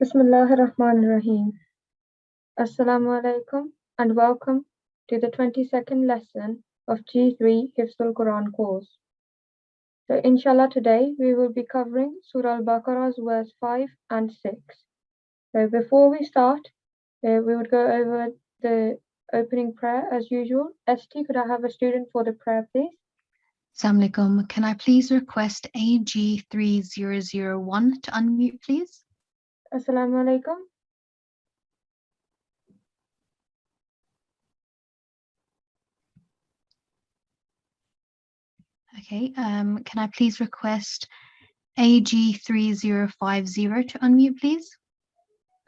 Bismillahirrahmanirrahim. Assalamu alaikum and welcome to the 22nd lesson of G3 Hifz-ul-Qur'an course. So inshallah today we will be covering Surah Al-Baqarah's verse 5 and 6. So before we start, we would go over the opening prayer as usual. ST, could I have a student for the prayer please? Assalamu alaikum. Can I please request AG3001 to unmute, please? Assalamu alaikum. Okay. Can I please request AG3050 to unmute, please?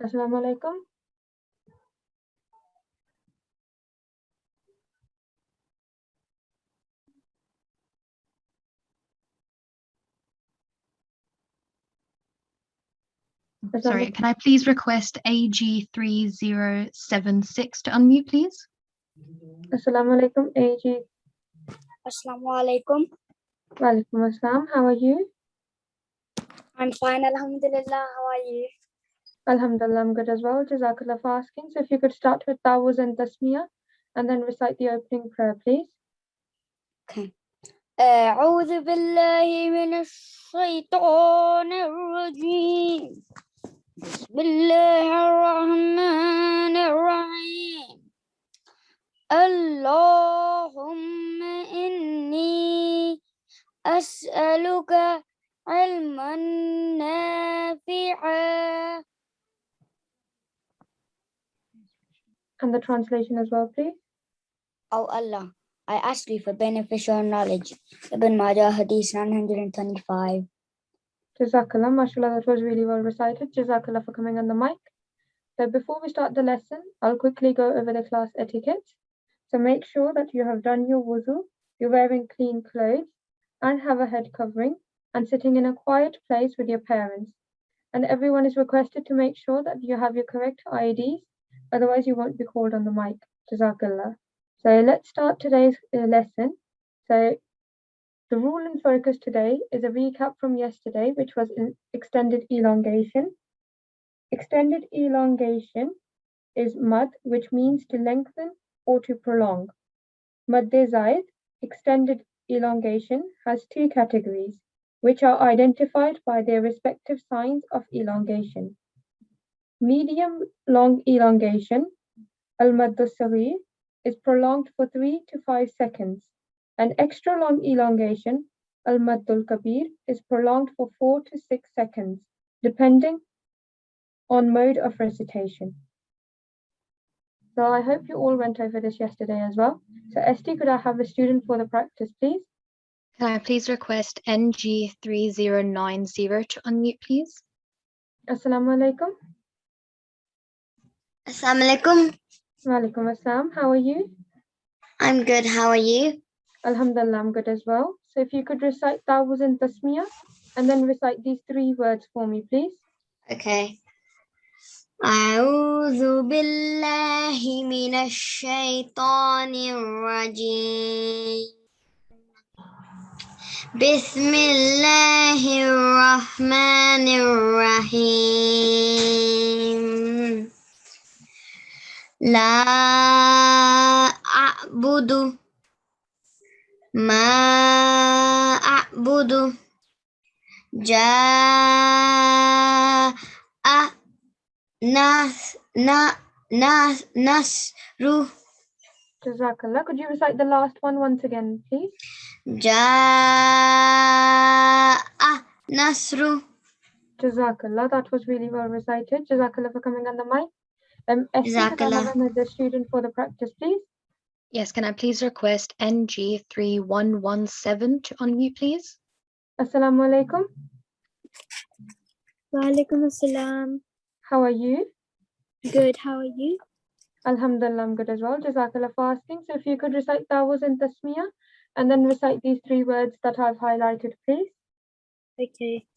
Assalamu alaikum. Sorry, can I please request AG3076 to unmute, please? Assalamu alaikum. AG. Assalamu alaikum. Walaikum assalam. How are you? I'm fine, alhamdulillah. How are you? Alhamdulillah, I'm good as well. Jazakallah for asking. So if you could start with Tawuz and Tasmiyah and then recite the opening prayer, please. Okay. أعوذ بالله من الشيطان الرجيم. بسم الله الرحمن الرحيم. اللهم إني أسألك علما نافعا. And the translation as well, please. Oh Allah, I ask you for beneficial knowledge. Ibn Majah Hadith 925. Jazakallah, mashallah, that was really well recited. Jazakallah for coming on the mic. So before we start the lesson, I'll quickly go over the class etiquette. So make sure that you have done your wuzu, you're wearing clean clothes, and have a head covering, and sitting in a quiet place with your parents. And everyone is requested to make sure that you have your correct IDs, otherwise you won't be called on the mic. Jazakallah. So let's start today's lesson. So the rule and focus today is a recap from yesterday, which was extended elongation. Extended elongation is mad, which means to lengthen or to prolong. Mad-e-zaid, extended elongation, has two categories, which are identified by their respective signs of elongation. Medium long elongation, al-mad-e-saghir, is prolonged for 3 to 5 seconds. An extra long elongation, al-mad-ul-kabir, is prolonged for 4 to 6 seconds, depending on mode of recitation. So I hope you all went over this yesterday as well. So ST, could I have a student for the practice, please? Can I please request NG3090 to unmute, please? Assalamu alaikum. Assalamu alaikum. Walaikum assalam. How are you? I'm good. How are you? Alhamdulillah, I'm good as well. So if you could recite Tawuz and Tasmiyah and then recite these 3 words for me, please. Okay. أعوذ بالله من الشيطان الرجيم. بسم الله الرحمن الرحيم. لا أعبد ما أعبد جاء نصر. Jazakallah. Could you recite the last one once again, please? جاء نصر. Jazakallah. That was really well recited. Jazakallah for coming on the mic. ST, could I have another student for the practice, please? Yes, can I please request NG3117 to unmute, please? Assalamu alaikum. Walaikum assalam. How are you? Good, how are you? Alhamdulillah, I'm good as well. Jazakallah for asking. So if you could recite Tawuz and Tasmiyah and then recite these 3 words that I've highlighted, please. Okay.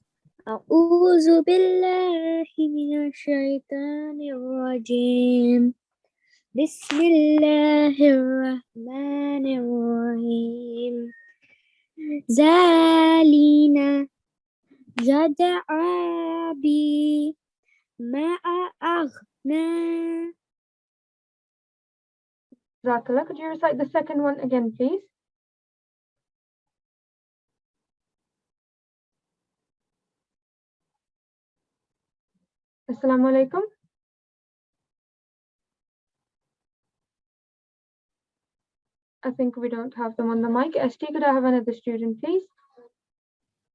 أعوذ بالله من الشيطان الرجيم. بسم الله الرحمن الرحيم. زالينا جدعابي ما أغنى. Jazakallah. Could you recite the second one again, please? Assalamu alaikum. I think we don't have them on the mic. ST, could I have another student, please?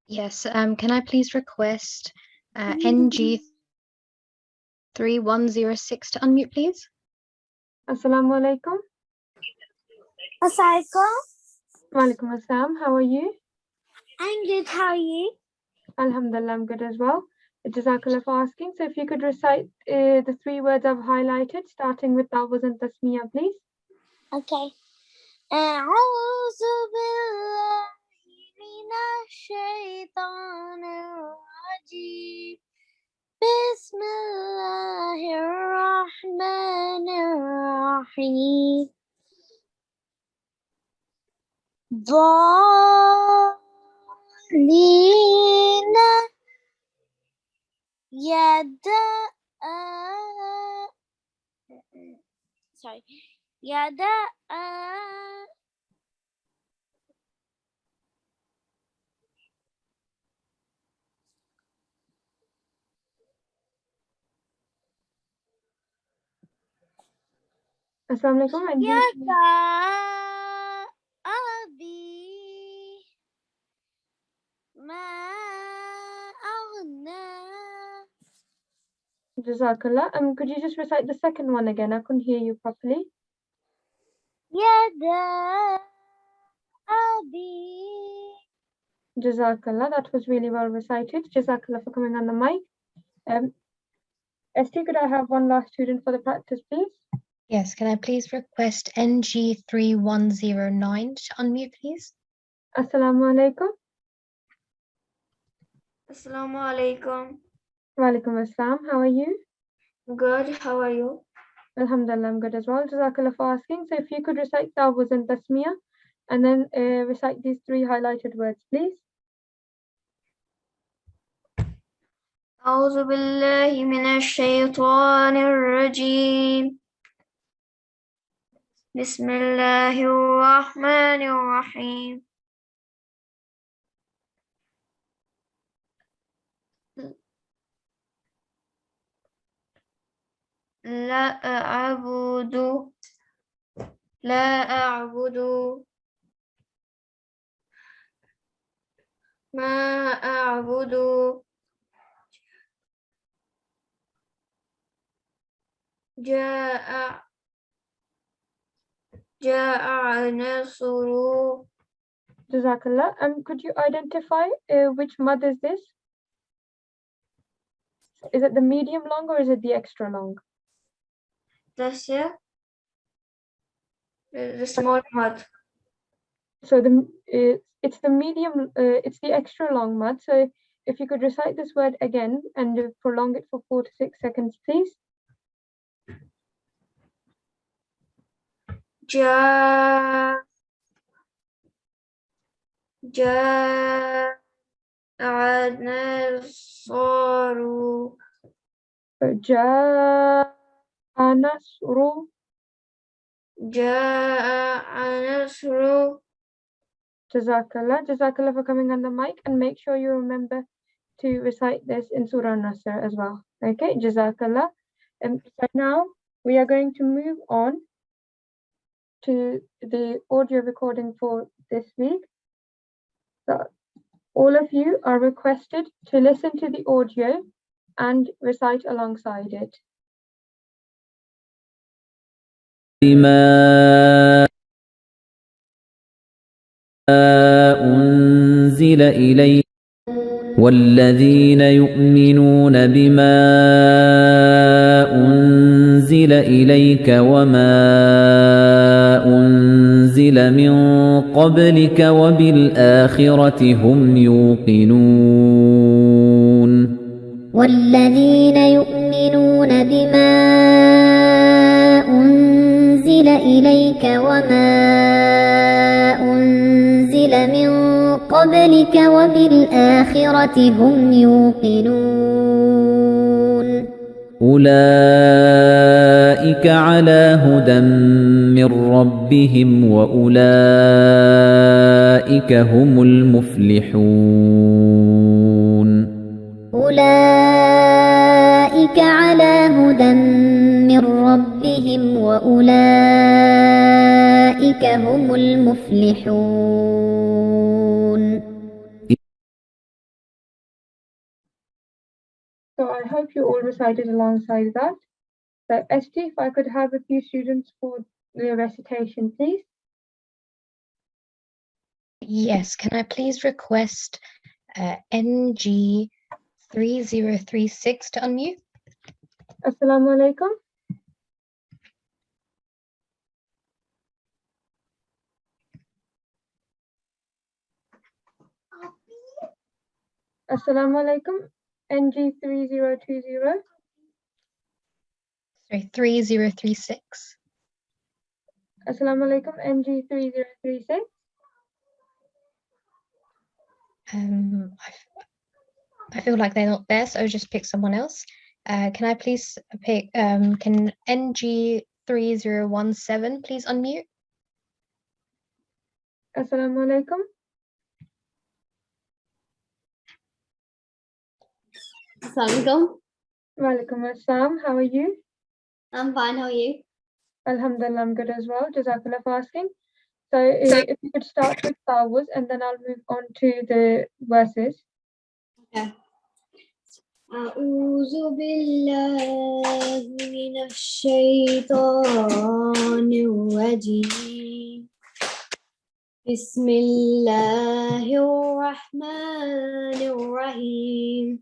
Yes, can I please request NG3106 to unmute, please? Assalamu alaikum. Assalamualaikum. Walaikum assalam. How are you? I'm good. How are you? Alhamdulillah, I'm good as well. Jazakallah for asking. So if you could recite the three words I've highlighted, starting with Tawbuz and Tasmiyah, please. Okay. أعوذ بالله من الشيطان الرجيم. بسم الله الرحمن الرحيم. ضالين يدا Assalamu alaikum. And you, يدا أبي ما أغنى. Jazakallah. Could you just recite the second one again? I couldn't hear you properly. يدا أبي. Jazakallah. That was really well recited. Jazakallah for coming on the mic. ST, could I have one last student for the practice, please? Yes, can I please request NG3109 to unmute, please? Assalamu alaikum. Assalamu alaikum. Walaikum assalam. How are you? Good. How are you? Alhamdulillah, I'm good as well. Jazakallah for asking. So if you could recite Tawbuz and Tasmiyah, and then recite these three highlighted words, please. أعوذ بالله من الشيطان الرجيم. بسم الله الرحمن الرحيم. لا أعبد ما أعبد جاء نصر. Jazakallah. Could you identify which mud is this? Is it the medium long or is it the extra long? That's it. The small mud. So it's the medium, it's the extra long mud. So if you could recite this word again and prolong it for 4 to 6 seconds, please. جاء نصر. جاء نصر. جاء نصر. Jazakallah. Jazakallah for coming on the mic, and make sure you remember to recite this in Surah Nasr as well. Okay, Jazakallah. So now we are going to move on to the audio recording for this week. So all of you are requested to listen to the audio and recite alongside it. بما أنزل إليك والذين يؤمنون بما أنزل إليك وما أنزل من قبلك وبالآخرة هم يوقنون والذين يؤمنون بما أنزل إليك وما أنزل من قبلك وبالآخرة هم يوقنون أولئك على هدى من ربهم وأولئك هم المفلحون أولئك على هدى من ربهم وأولئك هم المفلحون. So I hope you all recited alongside that. So ST, if I could have a few students for the recitation, please. Yes, can I please request NG 3036 to unmute? Assalamu alaikum. Assalamu alaikum. NG 3020. Sorry, 3036. Assalamu alaikum. NG 3036. I feel like they're not there, so I'll just pick someone else. Can I please pick, can NG 3017 please unmute? Assalamu alaikum. Assalamualaikum. Walaikum assalam. How are you? I'm fine. How are you? Alhamdulillah, I'm good as well. Jazakallah for asking. So if you could start with Tawuz and then I'll move on to the verses. Okay. أعوذ بالله من الشيطان الرجيم بسم الله الرحمن الرحيم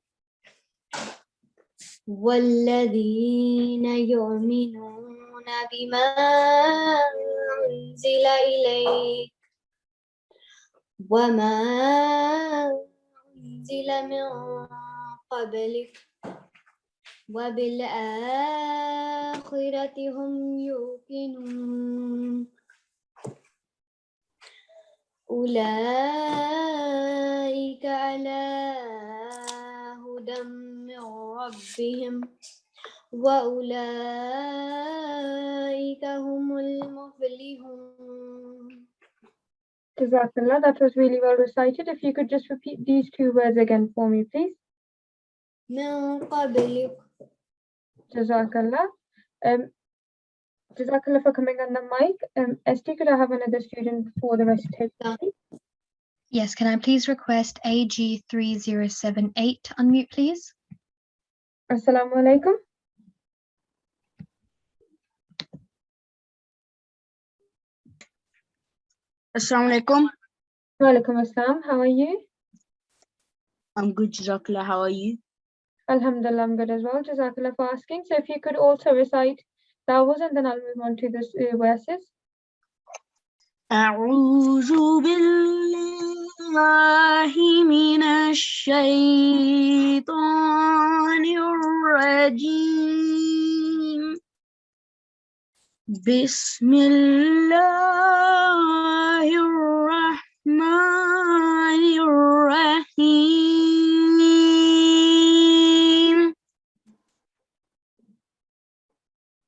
والذين يؤمنون بما أنزل إليك وما أنزل من قبلك وبالآخرة هم يوقنون أولئك على هدى من ربهم وأولئك هم المفلحون. Jazakallah, that was really well recited. If you could just repeat these two words again for me, please. من قبلك. Jazakallah. Jazakallah for coming on the mic. ST, could I have another student for the recitation, please? Yes, can I please request AG 3078 to unmute, please? Assalamu alaikum. Assalamu alaikum. Walaikum assalam. How are you? I'm good, Jazakallah. How are you? Alhamdulillah, I'm good as well. Jazakallah for asking. So if you could also recite Tawuz and then I'll move on to the verses. أعوذ بالله من الشيطان الرجيم بسم الله الرحمن الرحيم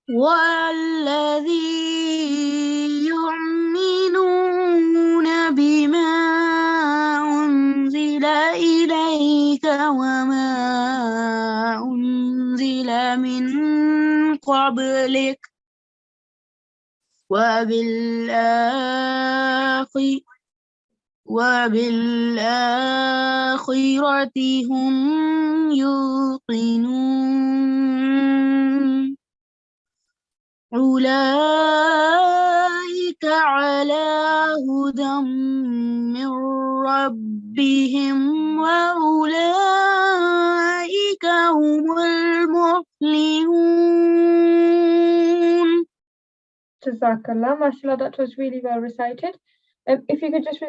والذي يؤمنون بما أنزل إليك وما أنزل من قبلك وبالآخرة هم يوقنون أولئك على هدى من ربهم وأولئك هم المفلحون. Jazakallah. MashaAllah, that was really well recited. If you could just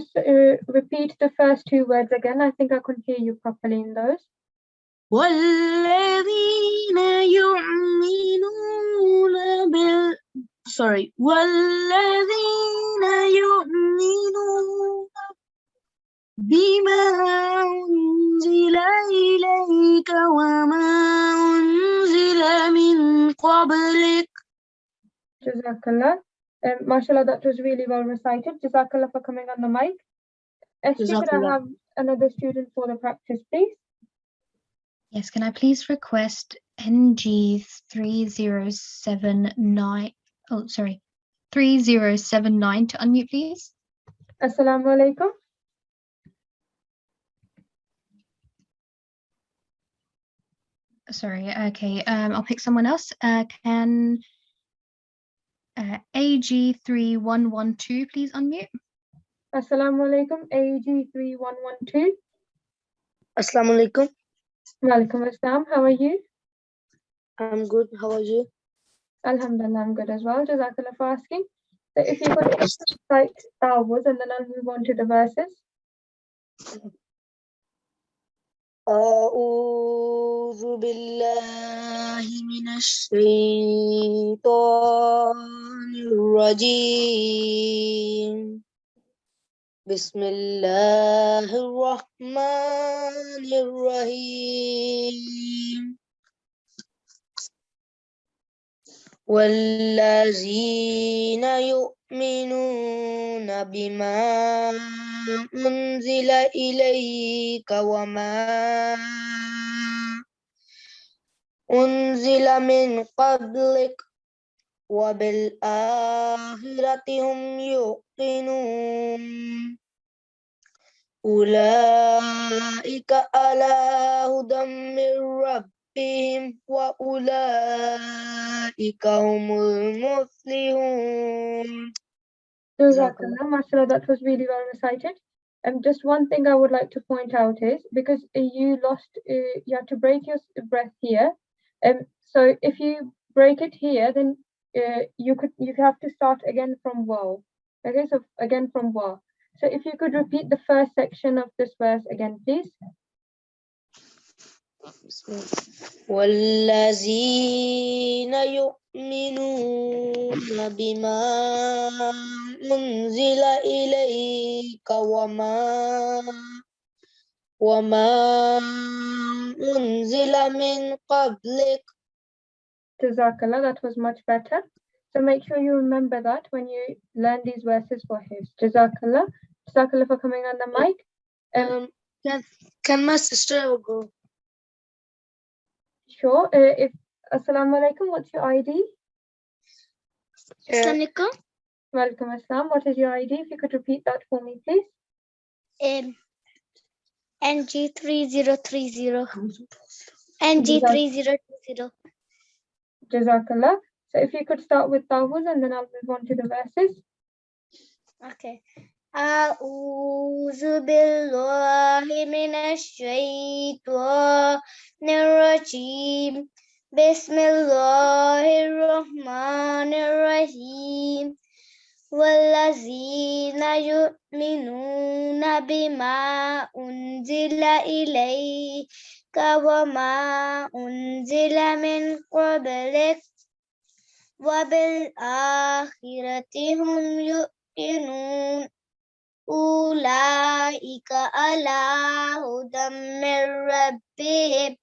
repeat the first two words again, I think I couldn't hear you properly in those. والذين يؤمنون والذين يؤمنون بما أنزل إليك وما أنزل من قبلك. Jazakallah. Mashallah, that was really well recited. Jazakallah for coming on the mic. Esther, could I Jazakallah. have another student for the practice, please? Yes, can I please request NG3079? Oh, sorry, 3079 to unmute, please. Assalamu alaikum. Sorry, okay, I'll pick someone else. Can AG3112 please unmute? Assalamu alaikum. AG3112. Assalamu alaikum. Walaikum assalam. How are you? I'm good. How are you? Alhamdulillah, I'm good as well. Jazakallah for asking. So if you could recite Tawuz and then I'll move on to the verses. أعوذ بالله من الشيطان الرجيم. بسم الله الرحمن الرحيم. والذين يؤمنون بما أنزل إليك وما أنزل من قبلك وبالآخرة هم يوقنون أولئك على هدى من ربهم وأولئك هم المفلحون. Jazakallah, mashallah, that was really well recited. Just one thing I would like to point out is because you had to break your breath here. So if you break it here, then you have to start again from waw. Okay, so again from waw. So if you could repeat the first section of this verse again, please. والذين يؤمنون بما أنزل إليك وما أنزل من قبلك. Jazakallah, that was much better. So make sure you remember that when you learn these verses for his. Jazakallah. Jazakallah for coming on the mic. Can my sister go? Sure. Assalamu alaikum, what's your ID? Assalamu alaikum. Welcome assalam. What is your ID? If you could repeat that for me, please. NG3030. NG3020. Jazakallah. So if you could start with Tawuz and then I'll move on to the verses. Okay. أعوذ بالله من الشيطان الرجيم. بسم الله الرحمن الرحيم. والذين يؤمنون بما أنزل إليك وما أنزل من قبلك وبالآخرة هم يؤمنون أولئك على هدى من ربهم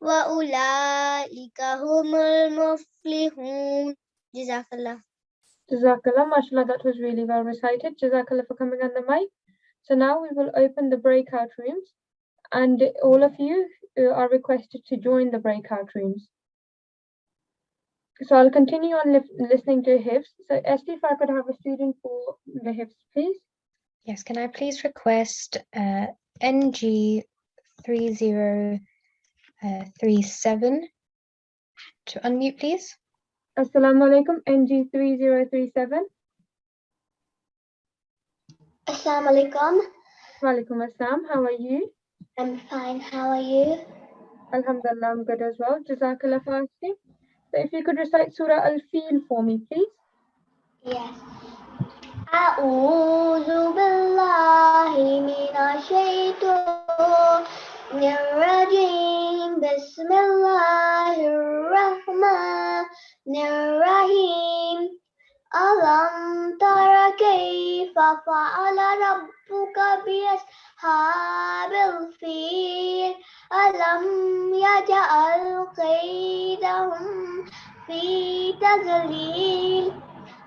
وأولئك هم المفلحون. جزاك الله. Jazakallah, mashallah, that was really well recited. Jazakallah for coming on the mic. So now we will open the breakout rooms and all of you are requested to join the breakout rooms. So I'll continue on listening to Hifz. So Esti, if I could have a student for the Hifz, please. Yes, can I please request NG3037 to unmute, please? Assalamu alaikum, NG3037. Assalamu alaikum. Walaikum assalam. How are you? I'm fine. How are you? Alhamdulillah, I'm good as well. Jazakallah for asking. So if you could recite Surah Al-Fil for me, please. Yes. أعوذ بالله من الشيطان الرجيم. بسم الله الرحمن الرحيم. ألم تر كيف فعل ربك بأصحاب الفيل ألم يجعل كيدهم في تذليل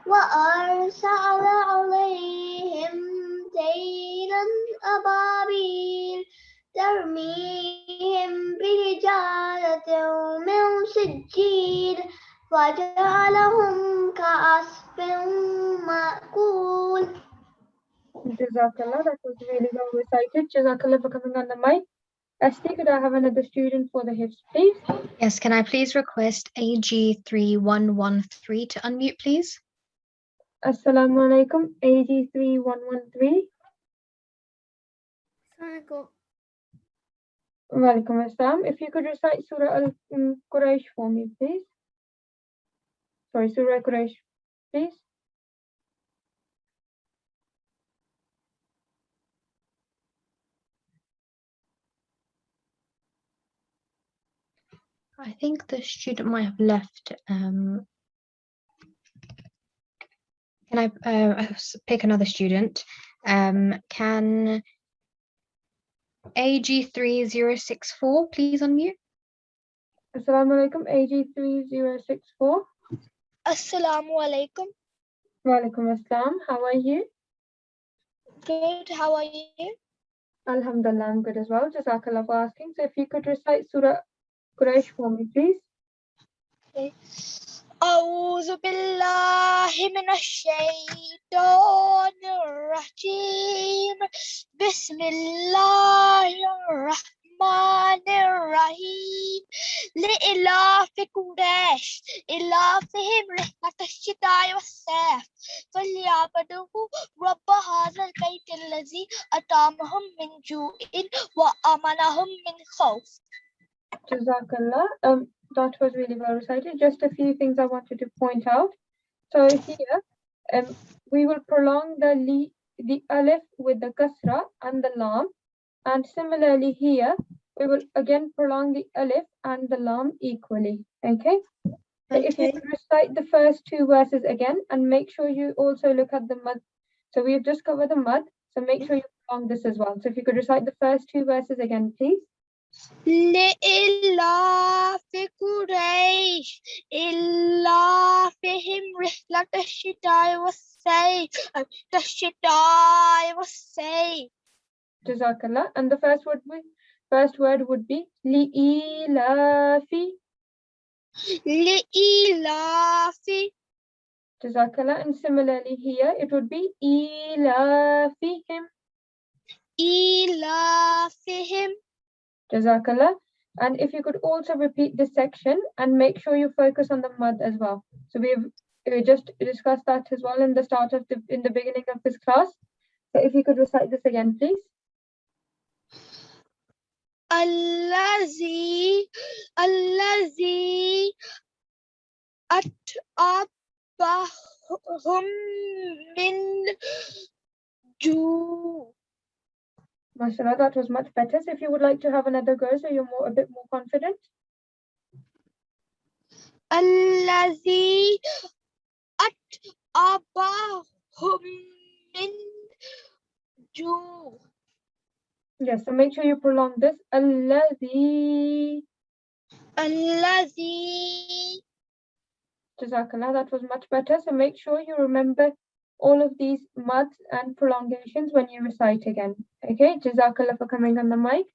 وأرسل عليهم طيرا أبابيل ترميهم بحجارة من سجيل فجعلهم كعصف مأكول. Jazakallah, that was really well recited. Jazakallah for coming on the mic. Asti, could I have another student for the Hifz, please? Yes, can I please request AG3113 to unmute, please? Assalamu alaikum, AG3113. Walaikum assalam. If you could recite Surah Al-Quraysh for me, please. Sorry, Surah Quraysh, please. I think the student might have left. Can I pick another student? Can AG3064 please unmute? Assalamu alaikum, AG3064. Assalamu alaikum. Walaikum assalam. How are you? Good. How are you? Alhamdulillah, I'm good as well. Jazakallah for asking. So if you could recite Surah Quraysh for me, please. Okay. أعوذ بالله من الشيطان الرجيم بسم الله الرحمن الرحيم لإلاف قريش إلافهم رحلة الشتاء والصيف فليعبدوا رب هذا البيت الذي أطعمهم من جوع وآمنهم من خوف. Jazakallah. That was really well recited. Just a few things I wanted to point out. So here, we will prolong the alif with the kasra and the lam, and similarly here, we will again prolong the alif and the lam equally. Okay. So if you could recite the first two verses again, and make sure you also look at the mud. So we have just covered the mud, so make sure you prolong this as well. So if you could recite the first two verses again, please. لإلاف قريش إلافهم رحلة الشتاء والصيف. Jazakallah. And the first word would be li'ilafi. لإلاف. Jazakallah. And similarly here, it would be ilafihim. إلافهم. Jazakallah. And if you could also repeat this section and make sure you focus on the mud as well. So we just discussed that as well in the beginning of this class. So if you could recite this again, please. الذي أطعمهم من جوع. MashaAllah, that was much better. So if you would like to have another go, so you're a bit more confident. الذي أطعمهم من جوع. Yes, so make sure you prolong this. الذي. Jazakallah, that was much better. So make sure you remember all of these mads and prolongations when you recite again. Okay, Jazakallah for coming on the mic.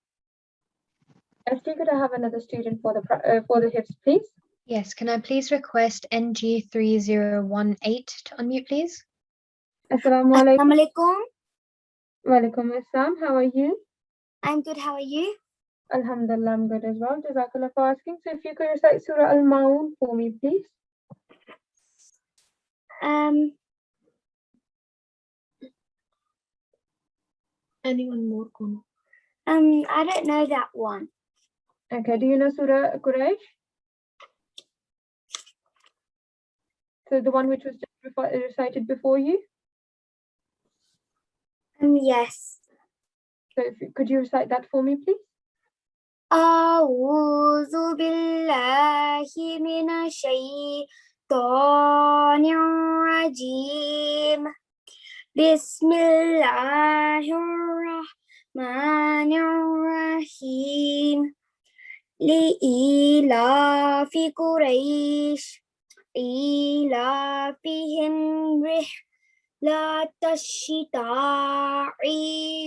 Esti, could I have another student for the Hifz, please? Yes, can I please request NG3018 to unmute, please? Assalamu alaikum. Assalamu alaikum. Walaikum assalam. How are you? I'm good. How are you? Alhamdulillah, I'm good as well. Jazakallah for asking. So if you could recite Surah Al-Maun for me, please. Anyone more? I don't know that one. Okay, do you know Surah Quraysh? So the one which was just recited before you? Yes. So could you recite that for me, please? أعوذ بالله من الشيطان الرجيم بسم الله الرحمن الرحيم لإيلاف قريش إيلافهم رحلة الشتاء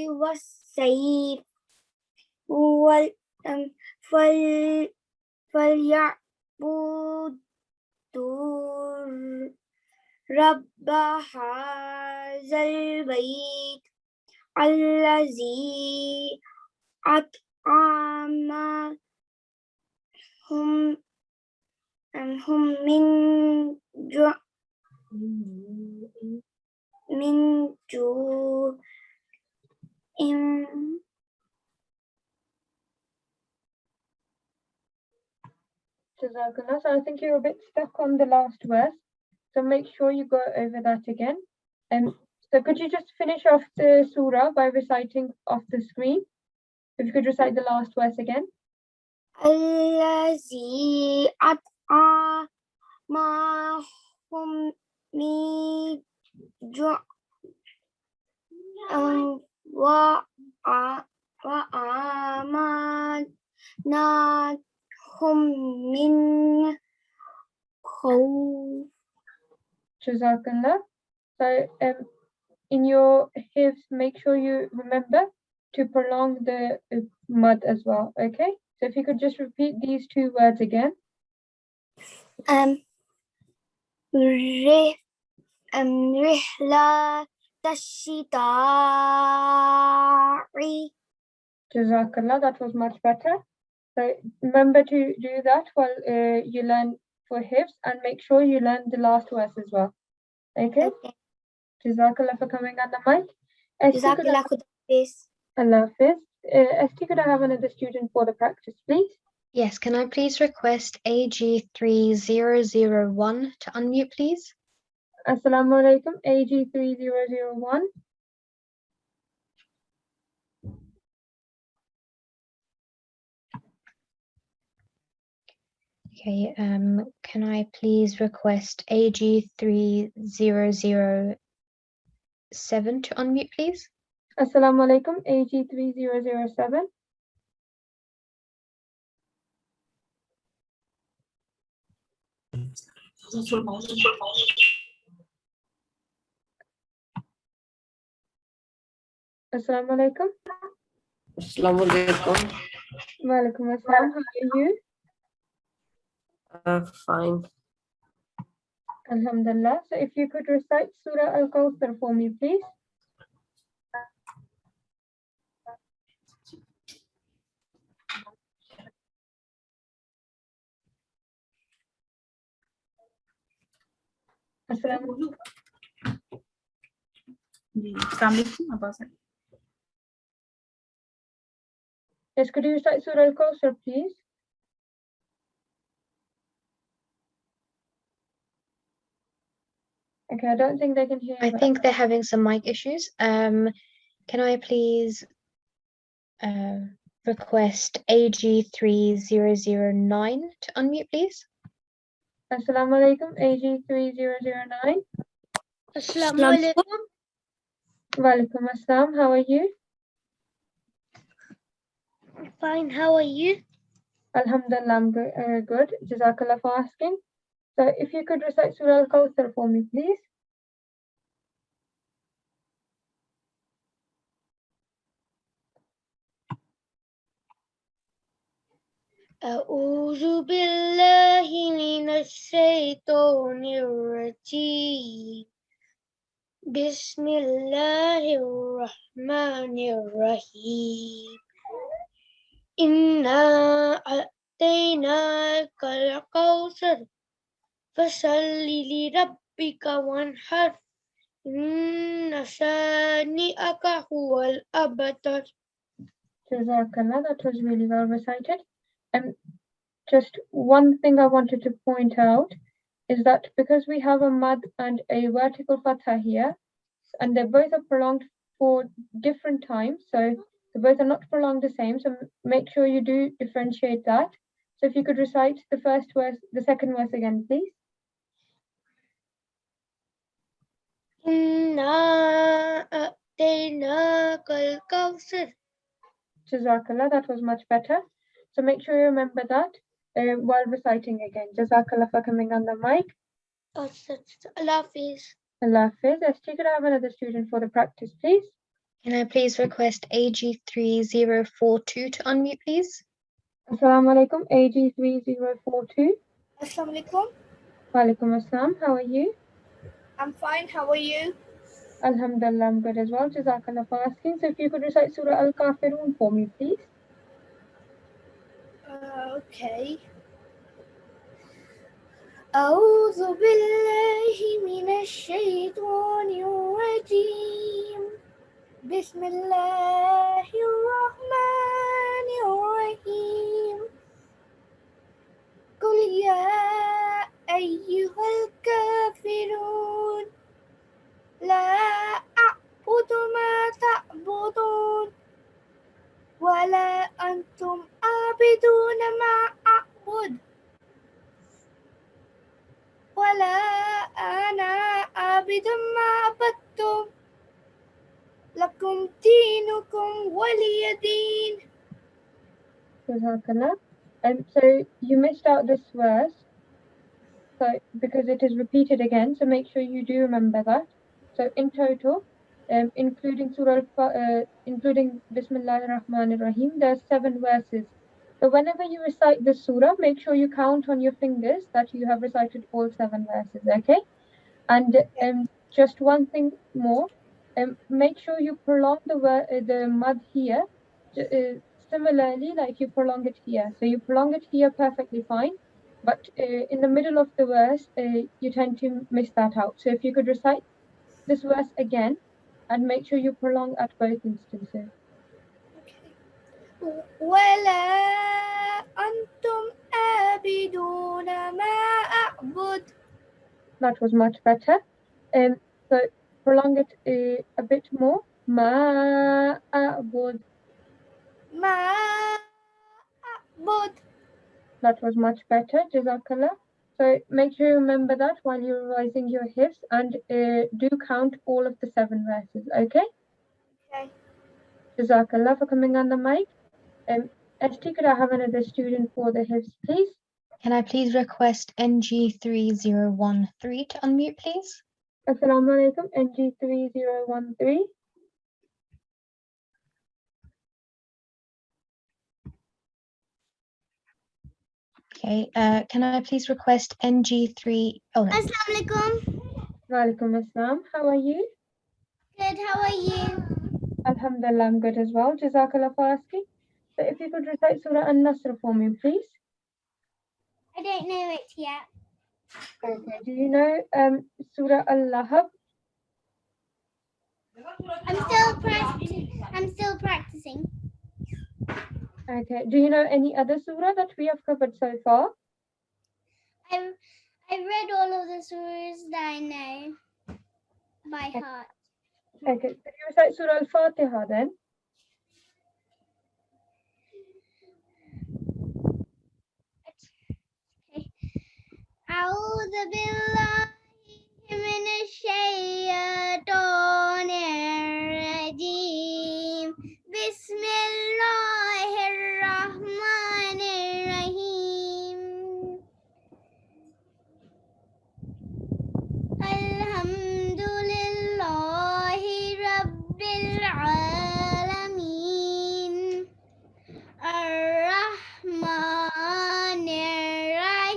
والصيف فليعبدوا رب هذا البيت الذي أطعمهم من جوع Jazakallah. So I think you're a bit stuck on the last verse. So make sure you go over that again. So could you just finish off the surah by reciting off the screen? If you could recite the last verse again. الذي أطعمهم من جوع وآمنهم من خوف. Jazakallah. So in your hifz, make sure you remember to prolong the mud as well. Okay? So if you could just repeat these two words again. رحلة الشتاء. Jazakallah, that was much better. So remember to do that while you learn for hifz, and make sure you learn the last verse as well. Okay? Jazakallah for coming on the mic. Jazakallah Khudafis. Allah Hafiz. Esti, could I have another student for the practice, please? Yes, can I please request AG3001 to unmute, please? Assalamu alaikum, AG3001. Okay, can I please request AG3007 to unmute, please? Assalamu alaikum, AG3007. Assalamu alaikum. Assalamu alaikum. Wa alaikum assalam. How are you? Fine. Alhamdulillah. So if you could recite Surah Al-Kawthar for me, please. Assalamu alaikum. Yes, could you recite Surah Al-Kawthar, please? Okay, I don't think they can hear you. I think they're having some mic issues. Can I please request AG3009 to unmute, please? Assalamu alaikum, AG3009. Assalamu alaikum. Wa alaikum assalam. How are you? Fine, how are you? Alhamdulillah, I'm good. Jazakallah for asking. So if you could recite Surah Al-Kawthar for me, please. أعوذ بالله من الشيطان الرجيم بسم الله الرحمن الرحيم إنا أعطيناك الكوثر فصل لربك وانحر إن شانئك هو الأبتر. Jazakallah, that was really well recited. And just one thing I wanted to point out is that because we have a mad and a vertical fatha here, and they both are prolonged for different times, so they both are not prolonged the same, so make sure you do differentiate that. So if you could recite the first verse, the second verse again, please. إنا أعطيناك الكوثر. Jazakallah, that was much better. So make sure you remember that while reciting again. Jazakallah for coming on the mic. Allah Hafiz. Allah Hafiz. ST, could I have another student for the practice, please? Can I please request AG3042 to unmute, please? Assalamu alaikum, AG3042. Assalamu alaikum. Walaikum assalam. How are you? I'm fine. How are you? Alhamdulillah, I'm good as well. Jazakallah for asking. So if you could recite Surah Al-Kafirun for me, please. Okay. أعوذ بالله من الشيطان الرجيم بسم الله الرحمن الرحيم قل يا أيها الكافرون لا أعبد ما تعبدون ولا أنتم عابدون ما أعبد ولا أنا عابد ما عبدتم لكم دينكم ولي دين. Jazakallah. So you missed out this verse, so because it is repeated again, so make sure you do remember that. So in total, including including Bismillahir Rahmanir Rahim, there are 7 verses. So whenever you recite this surah, make sure you count on your fingers that you have recited all 7 verses, okay? And just one thing more, make sure you prolong the mud here, similarly like you prolong it here. So you prolong it here perfectly fine, but in the middle of the verse, you tend to miss that out. So if you could recite this verse again, and make sure you prolong at both instances. ولا أنتم عابدون ما أعبد. That was much better. So prolong it a bit more. Ma a'bud. ما أعبد. That was much better. Jazakallah. So make sure you remember that while you're revising your hifz, and do count all of the 7 verses. Okay? Okay. Jazakallah for coming on the mic. ST, could I have another student for the hifz, please? Can I please request NG3013 to unmute, please? Assalamu alaikum, NG3013. Okay, can I please request NG3? Oh, no. Assalamu alaikum. Walaikum assalam. How are you? Good, how are you? Alhamdulillah, I'm good as well. Jazakallah for asking. So if you could recite Surah An-Nasr for me, please. I don't know it yet. Okay, do you know Surah Al-Lahab? I'm still practicing. Okay, do you know any other surah that we have covered so far? I've read all of the surahs that I know by heart. Okay, can you recite Surah Al-Fatiha then? أعوذ بالله من الشيطان الرجيم بسم الله الرحمن الرحيم الحمد لله رب العالمين الرحمن الرحيم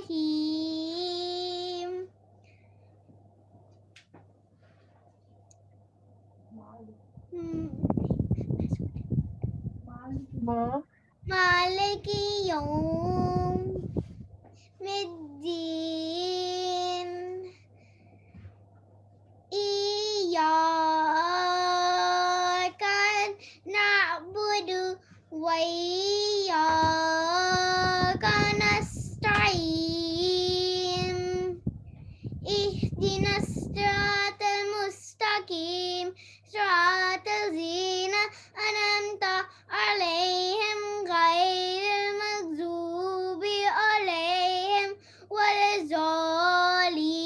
مالك يوم الدين إياك نعبد وإياك نستعين اهدنا الصراط المستقيم صراط الذين أنعمت عليهم غير المغضوب عليهم ولا الضالين.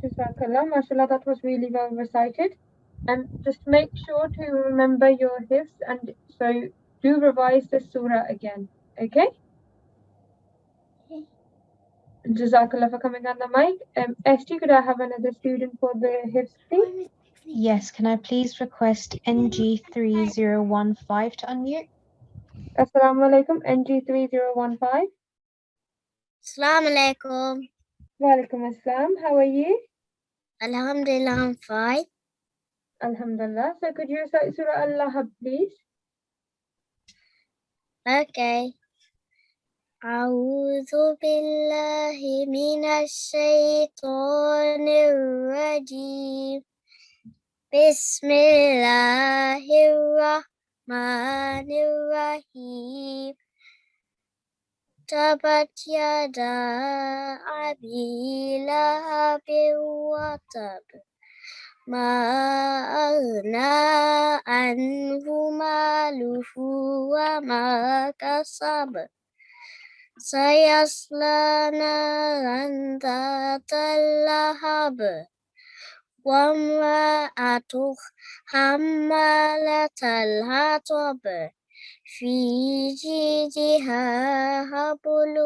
Jazakallah, mashallah, that was really well recited. And just make sure to remember your hifz, and so do revise the surah again. Okay? Jazakallah for coming on the mic. ST, could I have another student for the Hifz, please? Yes, can I please request NG3015 to unmute? Assalamu alaikum, NG3015. Assalamu alaikum. Walaikum assalam. How are you? Alhamdulillah, I'm fine. Alhamdulillah. So could you recite Surah Al-Lahab, please? Okay. أعوذ بالله من الشيطان الرجيم. بسم الله الرحمن الرحيم. تبت يدا أبي لهب وتب. ما أغنى عنه ماله وما كسب. سيصلى نارا ذات لهب. وامرأته حمالة الحطب. في جيدها حبل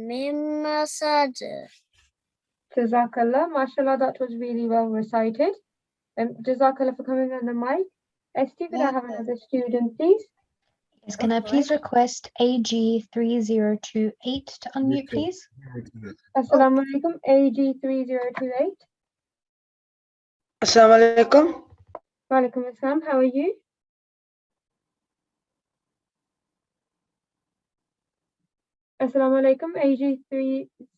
من مسد. Jazakallah. MashaAllah, that was really well recited. Jazakallah for coming on the mic. ST, could I have another student, please? Yes, can I please request AG3028 to unmute, please? Assalamu alaikum, AG3028. Assalamu alaikum. Walaikum assalam. How are you? Assalamu alaikum,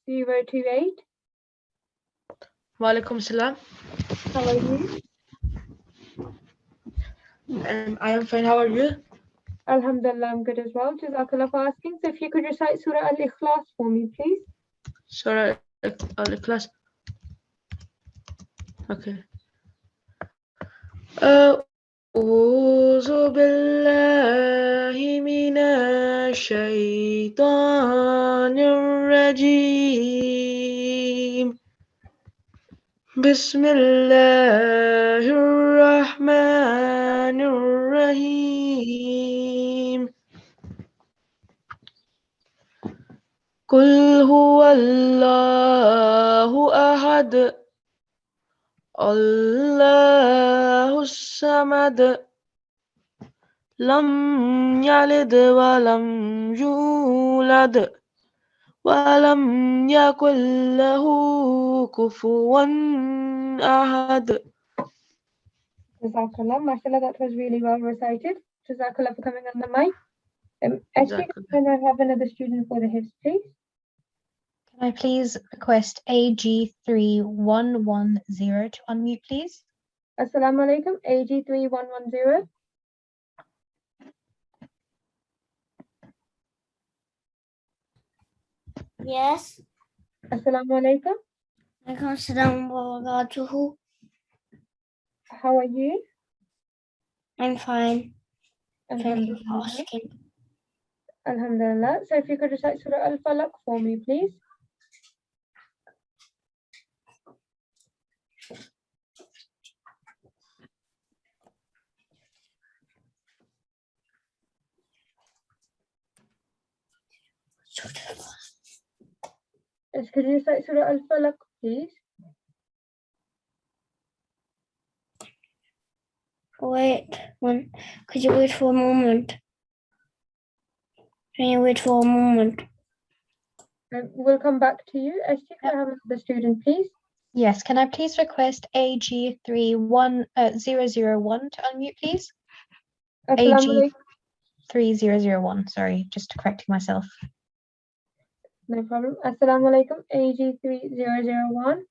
AG3028. Walaikum salam. How are you? I am fine. How are you? Alhamdulillah, I'm good as well. Jazakallah for asking. So if you could recite Surah Al-Ikhlas for me, please. Surah Al-Ikhlas. Okay. أعوذ بالله من الشيطان الرجيم. بسم الله الرحمن الرحيم. قل هو الله أحد الله الصمد لم يلد ولم يولد ولم يكن له كفوا أحد. Jazakallah. MashaAllah, that was really well recited. Jazakallah for coming on the mic. ST, can I have another student for the Hifz, please? Can I please request AG3110 to unmute, please? Assalamu alaikum, AG3110. Yes. Assalamu alaikum. Alaikum assalam wa barakatuhu. How are you? I'm fine. Thank you for Alhamdulillah. asking. Alhamdulillah. So if you could recite Surah Al-Falaq for me, please. Yes, could you recite Surah Al-Falaq, please? Wait, could you wait for a moment? Can you wait for a moment? We'll come back to you. ST, can I have the student, please? Yes, can I please request AG31001 to unmute, please? Assalamu AG3001, sorry, just correcting myself. No problem. Assalamu alaikum, AG3001.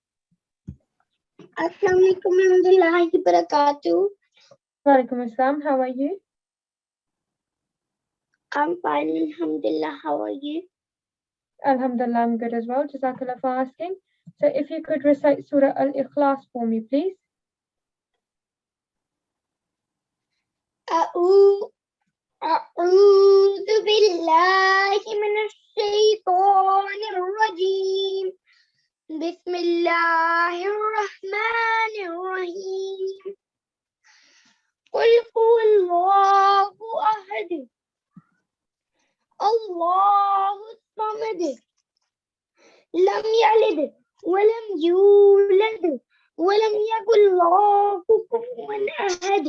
Assalamu alaikum warahmatullahi wabarakatuh. Walaikum assalam. How are you? I'm fine, alhamdulillah. How are you? Alhamdulillah, I'm good as well. Jazakallah for asking. So if you could recite Surah Al-Ikhlas for me, please. أعوذ بالله من الشيطان الرجيم. بسم الله الرحمن الرحيم. قل هو الله أحد الله الصمد لم يلد ولم يولد ولم يكن له كفوا أحد.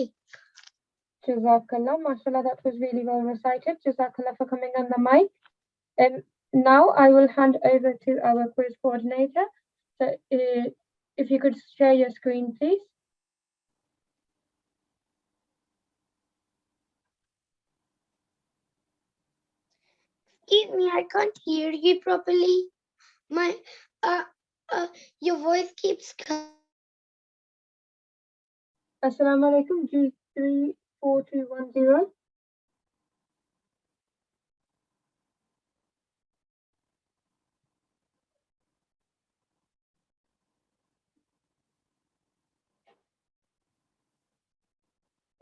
Jazakallah, mashallah, that was really well recited. Jazakallah for coming on the mic. Now I will hand over to our quiz coordinator. So if you could share your screen, please. Excuse me, I can't hear you properly. My your voice keeps coming. Assalamu alaikum, G3 4210.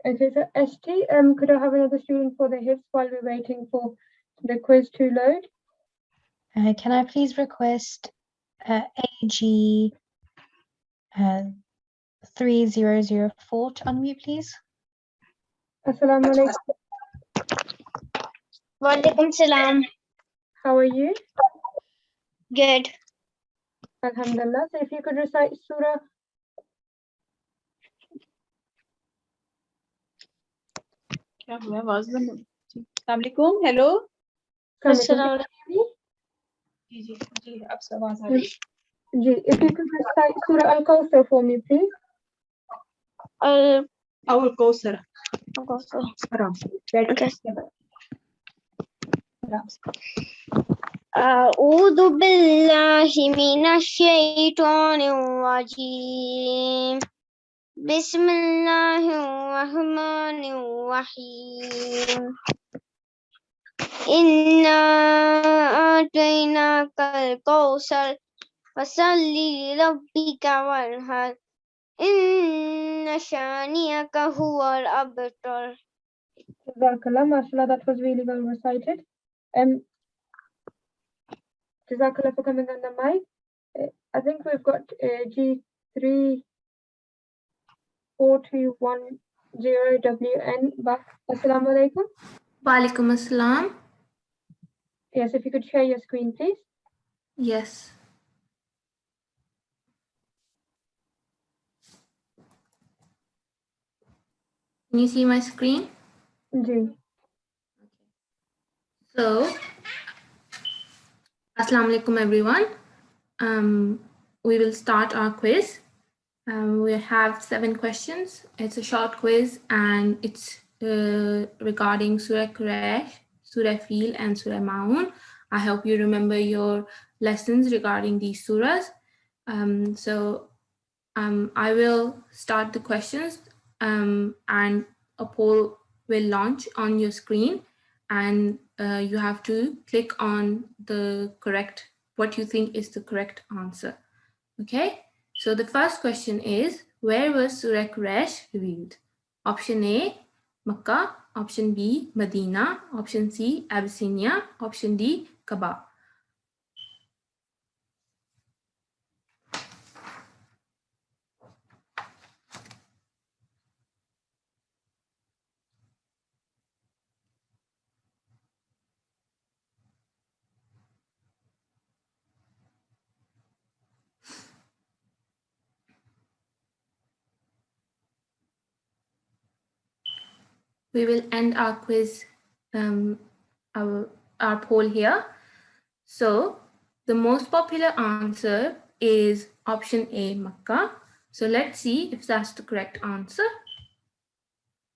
Okay, so ST, could I have another student for the Hifz while we're waiting for the quiz to load? Can I please request AG 3004 to unmute, please? Assalamu alaikum. Walaikum salam. How are you? Good. Alhamdulillah. So if you could recite Surah. क्या हुआ आवाज बंद हो गई? अस्सलाम वालेकुम, hello Assalamu जी जी जी अब से आवाज आ रही है Ji, if you could recite Surah Al-Kawthar for me, please. Aval Kausar Okay. आराम से बैठ के आराम से أعوذ بالله من الشيطان الرجيم بسم الله الرحمن الرحيم إنا أعطيناك الكوثر فصل لربك وانحر إن شانئك هو الأبتر. Jazakallah, mashallah, that was really well recited. Jazakallah for coming on the mic. I think we've got G3 4210WN back. Assalamu alaikum. Walaikum assalam. Yes, if you could share your screen, please. Yes. Can you see my screen? Ji. So, Assalamu alaikum everyone. We will start our quiz. We have 7 questions. It's a short quiz and it's regarding Surah Quraysh, Surah Fil and Surah Ma'un. I hope you remember your lessons regarding these surahs. I will start the questions and a poll will launch on your screen and you have to click on the correct, what you think is the correct answer. Okay, so the first question is, where was Surah Quraysh revealed? Option A, Makkah. Option B, Medina. Option C, Abyssinia. Option D, Kaaba. We will end our quiz, our poll here. So the most popular answer is option A, Makkah. So let's see if that's the correct answer.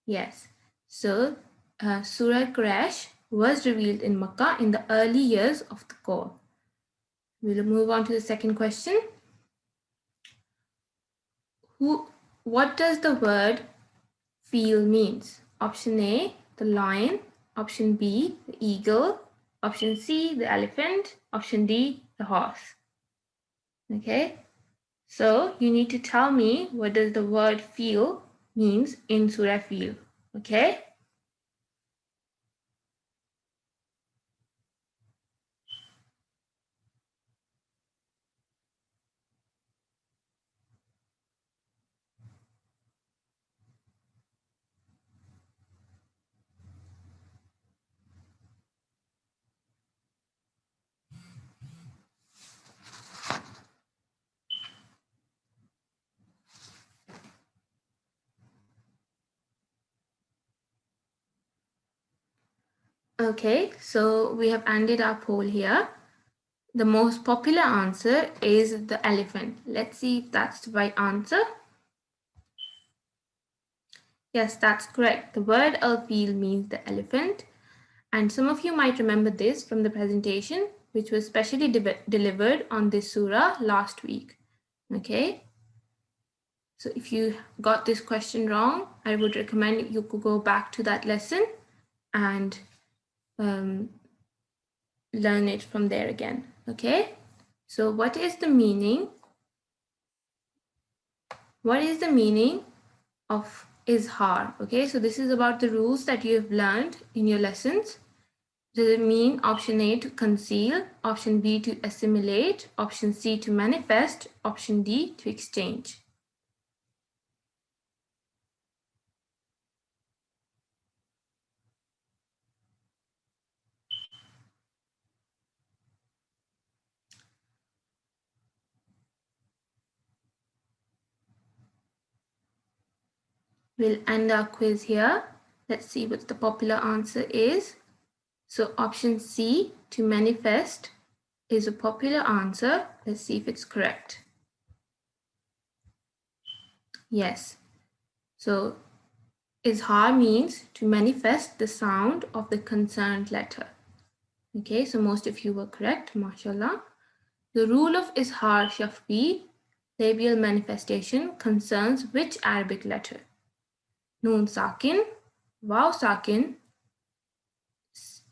Yes. So Surah Quraysh was revealed in Makkah in the early years of the Qur'an. We'll move on to the second question. What does the word feel means? Option A, the lion. Option B, the eagle. Option C, the elephant. Option D, the horse. Okay, so you need to tell me what does the word feel means in Surah Fil. Okay. Okay, so we have ended our poll here. The most popular answer is the elephant. Let's see if that's the right answer. Yes, that's correct. The word al-fil means the elephant. And some of you might remember this from the presentation, which was specially delivered on this surah last week. Okay. So if you got this question wrong, I would recommend you could go back to that lesson and learn it from there again. Okay. So what is the meaning? What is the meaning of izhar? Okay, so this is about the rules that you have learned in your lessons. Does it mean option A to conceal, option B to assimilate, option C to manifest, option D to exchange? We'll end our quiz here. Let's see what the popular answer is. So option C to manifest is a popular answer. Let's see if it's correct. Yes. So izhar means to manifest the sound of the concerned letter. Okay, so most of you were correct, mashallah. The rule of izhar shafwi, labial manifestation, concerns which Arabic letter? Noon sakin, waw sakin,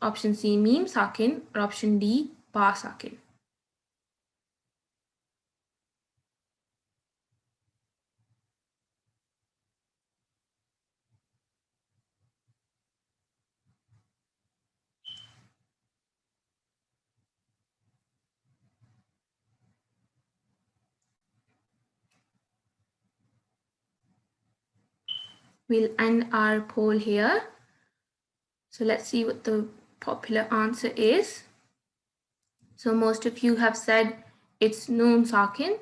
option C meme sakin, or option D ba sakin. We'll end our poll here. So let's see what the popular answer is. So most of you have said it's noon sakin,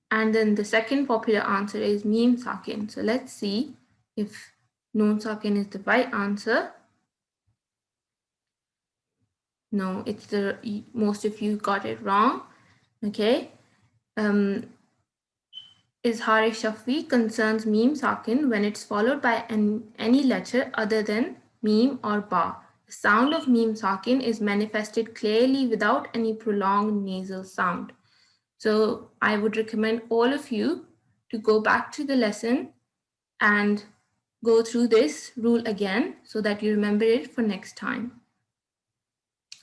and then the second popular answer is meme sakin. So let's see if noon sakin is the right answer. No, it's the most of you got it wrong. Okay. Izhar shafwi concerns meme sakin when it's followed by any letter other than meme or ba. The sound of meme sakin is manifested clearly without any prolonged nasal sound. So I would recommend all of you to go back to the lesson and go through this rule again so that you remember it for next time.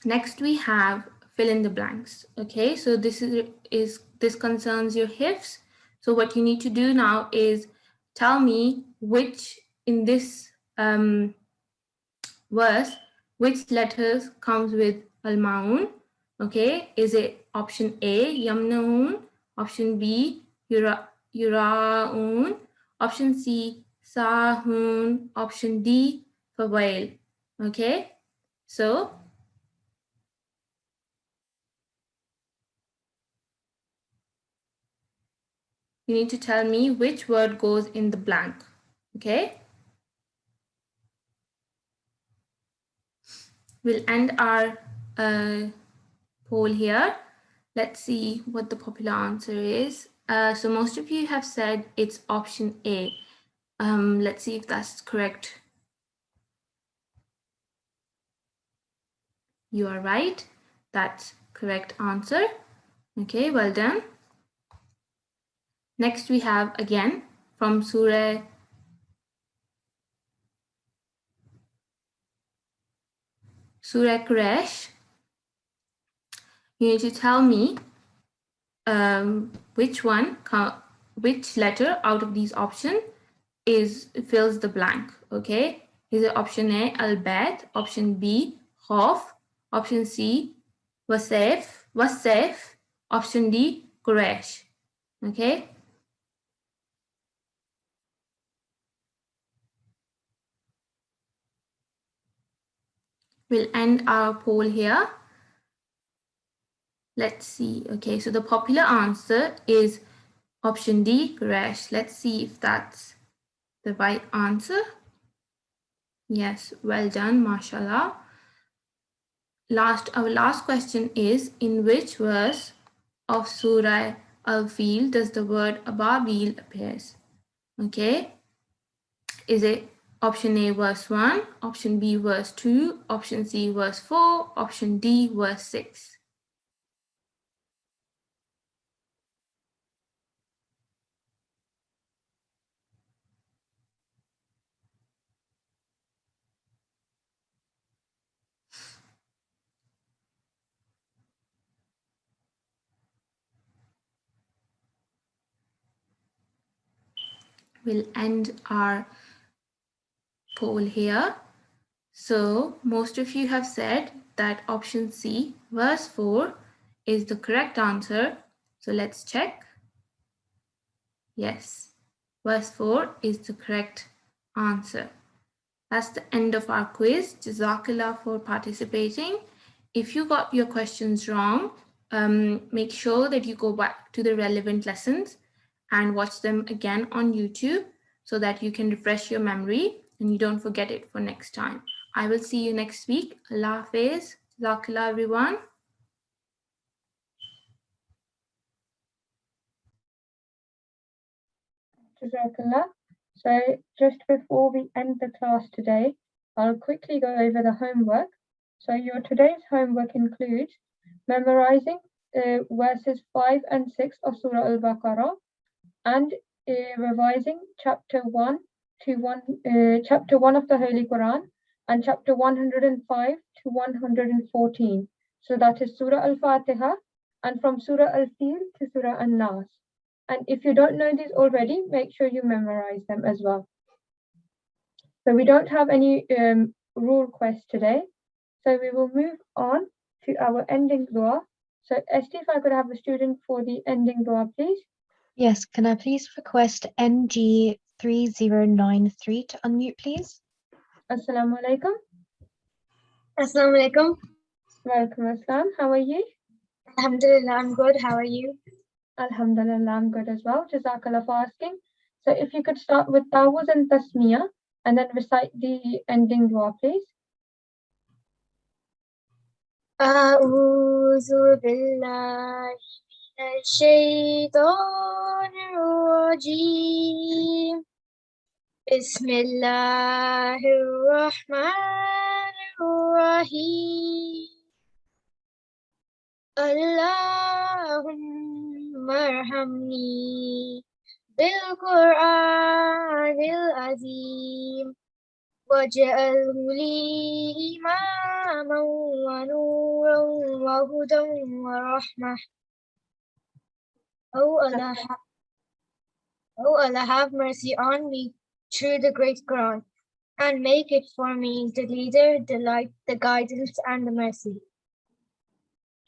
Next we have fill in the blanks. Okay, so this concerns your hifz. So what you need to do now is tell me which in this verse, which letters comes with al-ma'un. Okay, is it option A, yamnaun, option B, yura'un, option C, sahun, option D, fawail. Okay, so you need to tell me which word goes in the blank. Okay. We'll end our poll here. Let's see what the popular answer is. So most of you have said it's option A. Let's see if that's correct. You are right. That's correct answer. Okay, well done. Next we have again from Surah Quraysh. You need to tell me which letter out of these options fills the blank. Okay, is it option A, al-Bad, option B, Khawf, option C, Wasif, option D, Quraysh. Okay. We'll end our poll here. Let's see. Okay, so the popular answer is option D, Quraysh. Let's see if that's the right answer. Yes, well done, mashallah. our last question is, in which verse of Surah Al-Fil does the word Ababil appears? Okay. Is it option A, verse 1, option B, verse 2, option C, verse 4, option D, verse 6? We'll end our poll here. So most of you have said that option C, verse 4, is the correct answer. So let's check. Yes, verse 4 is the correct answer. That's the end of our quiz. Jazakallah for participating. If you got your questions wrong, make sure that you go back to the relevant lessons and watch them again on YouTube so that you can refresh your memory and you don't forget it for next time. I will see you next week. Allah Hafiz. Jazakallah everyone. Jazakallah. So just before we end the class today, I'll quickly go over the homework. So your today's homework includes memorizing verses 5 and 6 of Surah Al-Baqarah and revising chapter 1 of the Holy Qur'an and chapter 105 to 114. So that is Surah Al-Fatiha and from Surah Al-Fil to Surah An-Nas. And if you don't know these already, make sure you memorize them as well. So we don't have any rule quests today. So we will move on to our ending dua. So Esti, if I could have a student for the ending dua, please. Yes, can I please request NG3093 to unmute, please? Assalamu alaikum. Assalamu alaikum. Welcome assalam. How are you? Alhamdulillah, I'm good. How are you? Alhamdulillah, I'm good as well. Jazakallah for asking. So if you could start with Tawuz and Tasmiyah and then recite the ending dua, please. أعوذ بالله من الشيطان الرجيم بسم الله الرحمن الرحيم اللهم ارحمني بالقرآن العظيم واجعله لي إماما ونورا وهدى ورحمة. Oh Allah, have mercy on me through the great Quran and make it for me the leader, the light, the guidance and the mercy.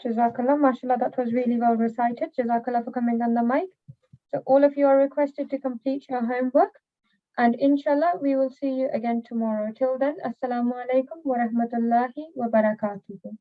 Jazakallah, mashallah, that was really well recited. Jazakallah for coming on the mic. So all of you are requested to complete your homework. And inshallah, we will see you again tomorrow. Till then, assalamu alaikum wa rahmatullahi wa barakatuhu.